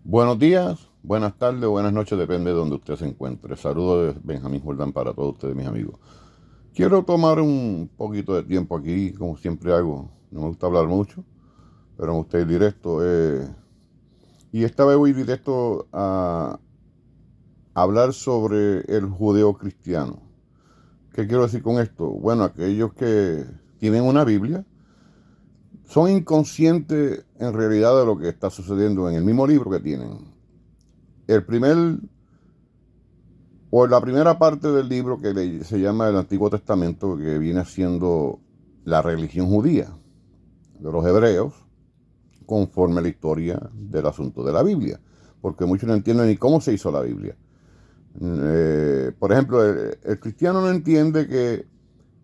Buenos días, buenas tardes, buenas noches, depende de donde usted se encuentre. Saludos de Benjamín Jordán para todos ustedes, mis amigos. Quiero tomar un poquito de tiempo aquí, como siempre hago. No me gusta hablar mucho, pero me gusta ir directo. Y esta vez voy directo a hablar sobre el judeo cristiano. ¿Qué quiero decir con esto? Bueno, aquellos que tienen una Biblia son inconscientes en realidad de lo que está sucediendo en el mismo libro que tienen. El primer O la primera parte del libro se llama el Antiguo Testamento, que viene siendo la religión judía de los hebreos, conforme a la historia del asunto de la Biblia, porque muchos no entienden ni cómo se hizo la Biblia. Por ejemplo, el cristiano no entiende que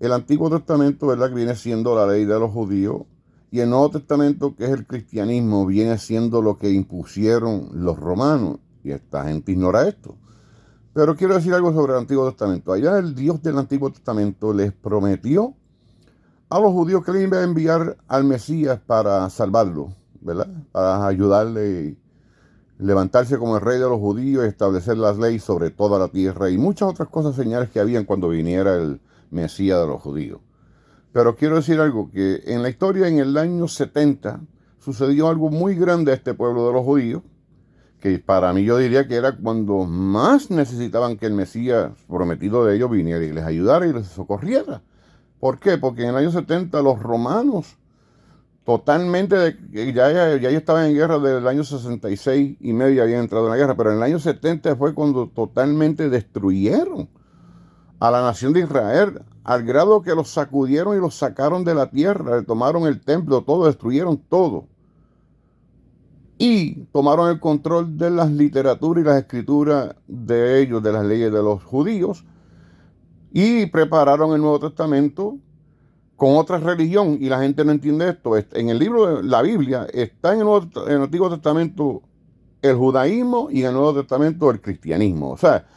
el Antiguo Testamento, ¿verdad?, que viene siendo la ley de los judíos, y el Nuevo Testamento, que es el cristianismo, viene siendo lo que impusieron los romanos, y esta gente ignora esto. Pero quiero decir algo sobre el Antiguo Testamento. Allá el Dios del Antiguo Testamento les prometió a los judíos que le iba a enviar al Mesías para salvarlo, ¿verdad? Para ayudarle a levantarse como el rey de los judíos, establecer las leyes sobre toda la tierra y muchas otras cosas, señales que habían cuando viniera el Mesías de los judíos. Pero quiero decir algo, que en la historia, en el año 70, sucedió algo muy grande a este pueblo de los judíos, que para mí yo diría que era cuando más necesitaban que el Mesías prometido de ellos viniera y les ayudara y les socorriera. ¿Por qué? Porque en el año 70 los romanos totalmente, ya estaban en guerra desde el año 66 y medio, habían entrado en la guerra, pero en el año 70 fue cuando totalmente destruyeron a la nación de Israel, al grado que los sacudieron y los sacaron de la tierra, le tomaron el templo, todo, destruyeron todo. Y tomaron el control de las literaturas y las escrituras de ellos, de las leyes de los judíos, y prepararon el Nuevo Testamento con otra religión, y la gente no entiende esto. En el libro de la Biblia está en el Antiguo Testamento el judaísmo y en el Nuevo Testamento el cristianismo. O sea,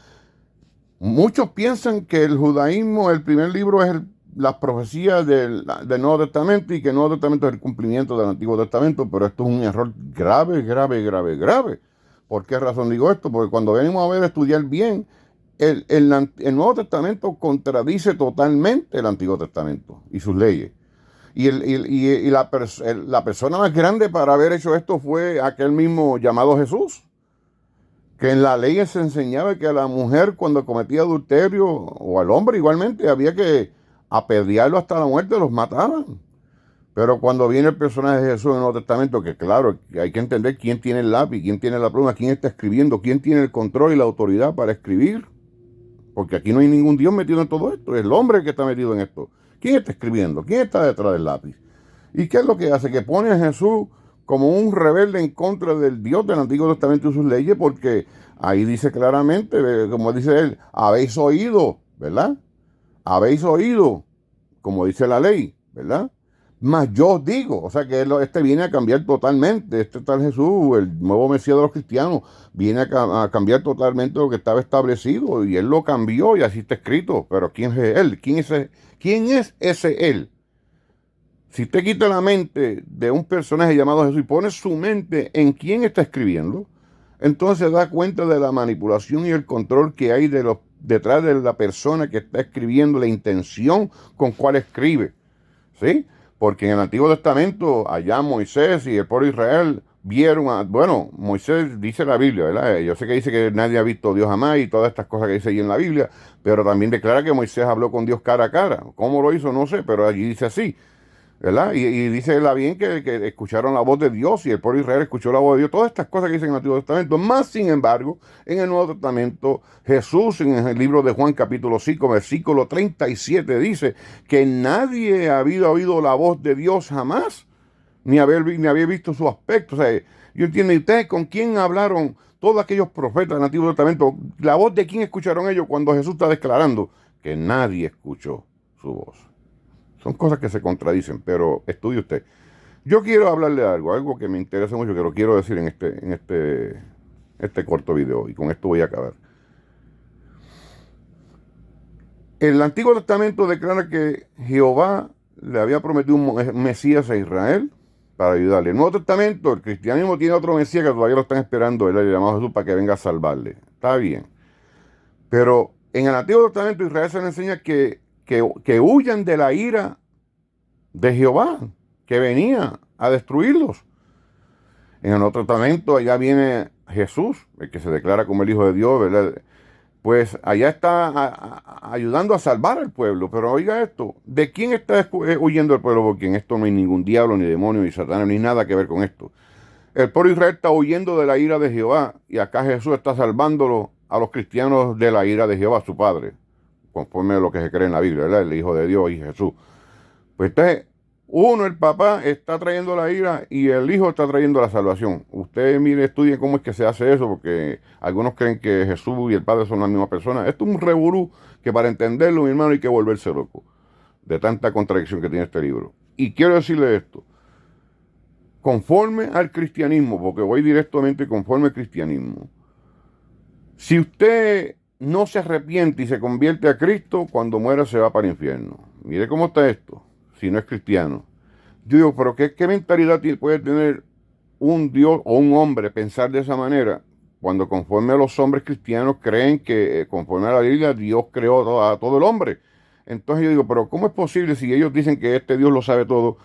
muchos piensan que el judaísmo, el primer libro es las profecías del Nuevo Testamento y que el Nuevo Testamento es el cumplimiento del Antiguo Testamento, pero esto es un error grave, grave, grave, grave. ¿Por qué razón digo esto? Porque cuando venimos a ver, estudiar bien, el Nuevo Testamento contradice totalmente el Antiguo Testamento y sus leyes. La persona más grande para haber hecho esto fue aquel mismo llamado Jesús, que en la ley se enseñaba que a la mujer cuando cometía adulterio, o al hombre igualmente, había que apedrearlo hasta la muerte, los mataban. Pero cuando viene el personaje de Jesús en el Nuevo Testamento, que claro, que hay que entender quién tiene el lápiz, quién tiene la pluma, quién está escribiendo, quién tiene el control y la autoridad para escribir. Porque aquí no hay ningún Dios metido en todo esto, es el hombre el que está metido en esto. ¿Quién está escribiendo? ¿Quién está detrás del lápiz? ¿Y qué es lo que hace? Que pone a Jesús como un rebelde en contra del Dios del Antiguo Testamento y sus leyes, porque ahí dice claramente, como dice él, habéis oído, ¿verdad? Habéis oído, como dice la ley, ¿verdad? Mas yo os digo, o sea que este viene a cambiar totalmente, este tal Jesús, el nuevo Mesías de los cristianos, viene a cambiar totalmente lo que estaba establecido y él lo cambió y así está escrito. Pero ¿quién es él? ¿Quién es ese él? Si usted quita la mente de un personaje llamado Jesús y pone su mente en quién está escribiendo, entonces da cuenta de la manipulación y el control que hay detrás de la persona que está escribiendo, la intención con cual escribe. ¿Sí? Porque en el Antiguo Testamento, allá Moisés y el pueblo de Israel vieron bueno, Moisés dice la Biblia, ¿verdad? Yo sé que dice que nadie ha visto a Dios jamás y todas estas cosas que dice ahí en la Biblia, pero también declara que Moisés habló con Dios cara a cara. ¿Cómo lo hizo? No sé, pero allí dice así. ¿Verdad? Y dice la bien que escucharon la voz de Dios y el pueblo de Israel escuchó la voz de Dios. Todas estas cosas que dicen en el Antiguo Testamento. Más sin embargo, en el Nuevo Testamento, Jesús en el libro de Juan capítulo 5, versículo 37 dice que nadie había oído la voz de Dios jamás, ni había visto su aspecto. O sea, yo entiendo, ¿y ustedes con quién hablaron todos aquellos profetas del Antiguo Testamento? ¿La voz de quién escucharon ellos cuando Jesús está declarando que nadie escuchó su voz? Son cosas que se contradicen, pero estudie usted. Yo quiero hablarle de algo que me interesa mucho, que lo quiero decir en este corto video, y con esto voy a acabar. El Antiguo Testamento declara que Jehová le había prometido un Mesías a Israel, para ayudarle. El Nuevo Testamento, el cristianismo tiene otro Mesías que todavía lo están esperando, él le llamado Jesús para que venga a salvarle. Está bien. Pero en el Antiguo Testamento Israel se le enseña que huyan de la ira de Jehová, que venía a destruirlos. En el Nuevo Testamento allá viene Jesús, el que se declara como el Hijo de Dios, ¿verdad? Pues allá está ayudando a salvar al pueblo. Pero oiga esto, ¿de quién está huyendo el pueblo? Porque en esto no hay ningún diablo, ni demonio, ni satanás, ni nada que ver con esto. El pueblo de Israel está huyendo de la ira de Jehová y acá Jesús está salvándolo a los cristianos de la ira de Jehová, su Padre, conforme a lo que se cree en la Biblia, ¿verdad? El Hijo de Dios y Jesús. Pues entonces, uno, el papá, está trayendo la ira y el hijo está trayendo la salvación. Usted mire, estudie cómo es que se hace eso, porque algunos creen que Jesús y el Padre son la misma persona. Esto es un revolú que para entenderlo, mi hermano, hay que volverse loco de tanta contradicción que tiene este libro. Y quiero decirle esto. Conforme al cristianismo, porque voy directamente conforme al cristianismo. Si usted no se arrepiente y se convierte a Cristo, cuando muera se va para el infierno. Mire cómo está esto, si no es cristiano. Yo digo, pero ¿qué mentalidad puede tener un Dios o un hombre pensar de esa manera? Cuando conforme a los hombres cristianos creen que conforme a la Biblia Dios creó a todo el hombre. Entonces yo digo, pero ¿cómo es posible si ellos dicen que este Dios lo sabe todo?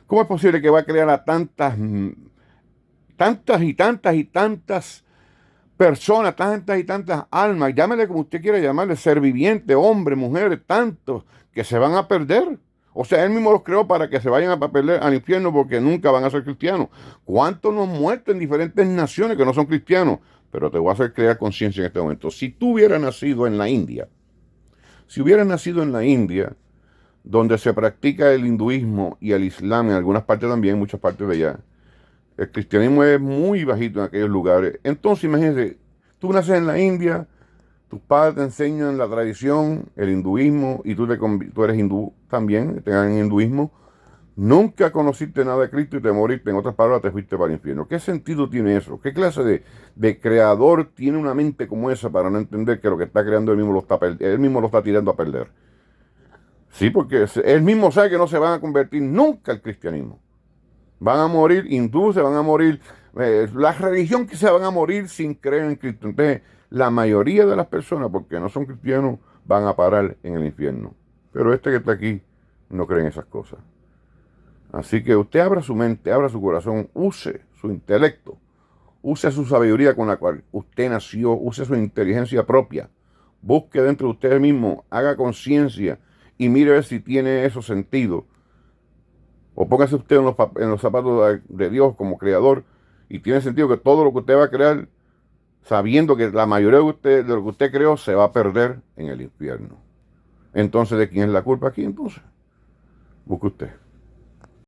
¿Cómo es posible que va a crear a tantas y tantas personas, tantas y tantas almas, llámele como usted quiera llamarle, ser viviente, hombre, mujeres, tantos, que se van a perder? O sea, él mismo los creó para que se vayan a perder al infierno porque nunca van a ser cristianos. ¿Cuántos nos muerto en diferentes naciones que no son cristianos? Pero te voy a hacer crear conciencia en este momento. Si tú hubieras nacido en la India, donde se practica el hinduismo y el islam en algunas partes también, en muchas partes de allá, el cristianismo es muy bajito en aquellos lugares. Entonces, imagínense, tú naces en la India, tus padres te enseñan la tradición, el hinduismo, y tú eres hindú también, te dan hinduismo. Nunca conociste nada de Cristo y te moriste, en otras palabras, te fuiste para el infierno. ¿Qué sentido tiene eso? ¿Qué clase de creador tiene una mente como esa para no entender que lo que está creando él mismo lo está tirando a perder? Sí, porque él mismo sabe que no se van a convertir nunca al cristianismo. Van a morir hindúes, se van a morir, la religión que se van a morir sin creer en Cristo. Entonces, la mayoría de las personas, porque no son cristianos, van a parar en el infierno. Pero este que está aquí no cree en esas cosas. Así que usted abra su mente, abra su corazón, use su intelecto, use su sabiduría con la cual usted nació, use su inteligencia propia. Busque dentro de usted mismo, haga conciencia y mire a ver si tiene eso sentido. O póngase usted en los zapatos de Dios como creador y tiene sentido que todo lo que usted va a crear, sabiendo que la mayoría de lo que usted creó se va a perder en el infierno. Entonces, ¿de quién es la culpa aquí entonces? Busque usted.